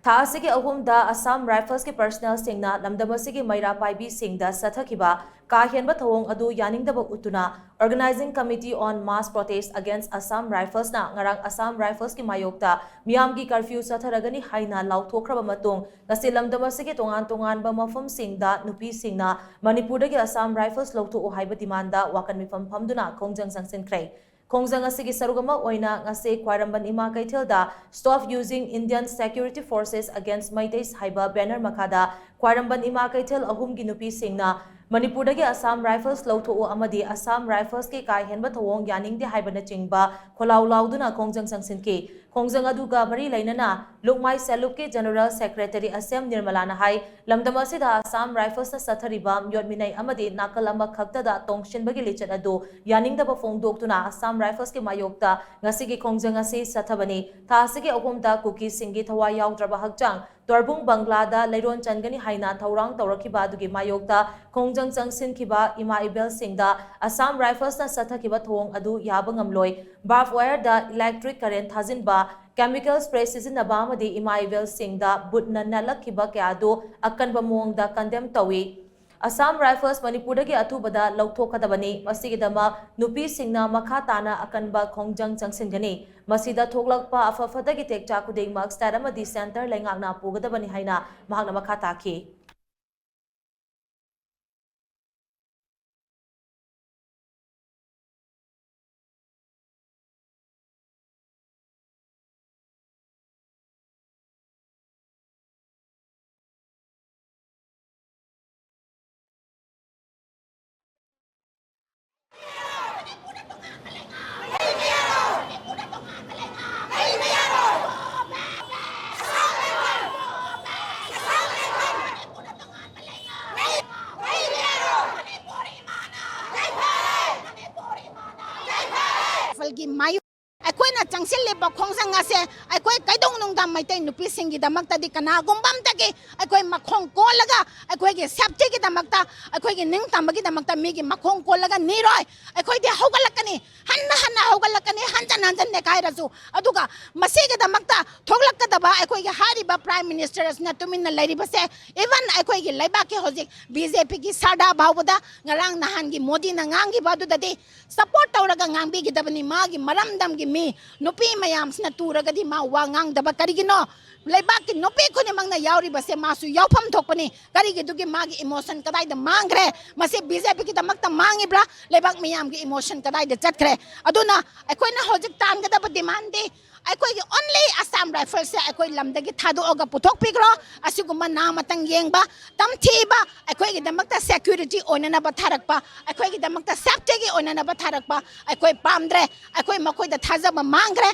था असिगे अहुमदा असम राइफल्स के पर्सनल सिंगना लमदम असिगे मैरा पाइबी सिंगदा सथखिबा का हेनबा थवोंग अदु यानिंगदबा उतुना organizing committee on mass protest against Assam Rifles ना ngarang असम राइफल्स की मायोक्ता मियाम की कर्फ्यू सथरगनी हाइना लाउथोखरबा मतोंग ngasi लमदम असिगे तोंगान तोंगानबा मफम सिंगदा नुपी सिंगना मणिपुर दगे असम राइफल्स लौथो हाइबा डिमांडा वाकन मिफम फमदुना खोंजंग संगसिनख्रे खोंजंग असिगी सरुगमा ओइना ngase क्वारंबन इमा कैथेलदा stop using Indian security forces against MEITEI हाइबा बैनर मखादा क्वारंबन इमा कैथेल अहुम की नुपी सिंगना मणिपुर दगे असम राइफल्स लौथो अमदी असम राइफल्स के का हेनबा थवोंग यानिंगदे हाइबना चिंगबा खोलाउ लाउदुना खोंजंग संगसिनके खोंजंग अदुगा मरी लैनना लुकमाई सेलुक के जनरल सेक्रेटरी ASSAM निर्मलाना हाई लमदम असिदा असम राइफल्स सथरिबा योटमिनै अमदी नाकल अमा खक्तदा तोंगशिनबगी लिचत अदु यानिंगदबा फोंगदोक्तुना असम राइफल्स के मायोक्ता ngasiगी खोंजंग असि सथबनी थासिगे अहुमदा कुकी सिंगी थवा याउद्रबा हकचांग तोरबुंग बंगलादा लैरोन चनगनी हाइना थौरांग तौरखिबा दुगी मायोक्ता खोंजंग चंगसिनखिबा इमा इबेल सिंगदा असम राइफल्स ना सथखिबा थोंग अदु याबा ngamloi बार्फ वायर दा इलेक्ट्रिक करेंट थाजिनबा केमिकल स्प्रे सिजनबा अमदी इमा इबेल सिंगदा बुटना नलखिबा क्यादो अकनबा मोंगदा कंडेम तवी असम राइफल्स मणिपुर के अथुबदा लौथोखदबनी मसिगिदमा नुपी सिंगना मखा ताना अकनबा खोंजंग चंगसिनगनी मसिदा थोगलकपा अफफदगी टेक्चा कुदेंगमक स्टेट अमदी सेंटर लेंगाकना पुगदबनी हाइना महाकना मखा ताखी अखोना चंगसिलेब खोंजंग असे अखोय कैदोंग नुंगदा मैतै नुपी सिंगी दमक्तदी कनागुंबम तके अखोय मखोंग कोलगा अखोय के सेफ्टी की दमक्ता अखोय के निंग तमगी दमक्ता मीगी मखोंग कोलगा नीरोय अखोय दे हौगलकनी हन्ना हन्ना हौगलकनी हंजन हंजन ने कायरसु अदुगा मसीगे दमक्ता थोगलकदबा अखोय के हारिबा प्राइम मिनिस्टर असना तुमिन लैरिबसे इवन अखोय के लैबा के होजिक बीजेपी की साडा भावदा ngaraang nahan gi modi na ngangi badudadi support tawraga ngambi gi dabani magi maramdam gi mi nupi mayam sna turaga di ma wa ngang daba karigino leibak ki nupi khuni mangna yauri base masu yaufam thokpani karigi dugi magi emotion kadai da mangre mase BJP ki damakta mangi bra leibak mayam gi emotion kadai da chatkre aduna akoina hojik tan ga daba demand di अखोई only Assam Rifles से अखोई लमदगी थादोगा पुथोक पिग्रो असिगुमा नामतंग येंगबा तमथीबा अखोई की दमकता security ओनना बथारकपा अखोई की दमकता safety की ओनना बथारकपा अखोई पामद्रे अखोई मखोई द थाजब मांगरे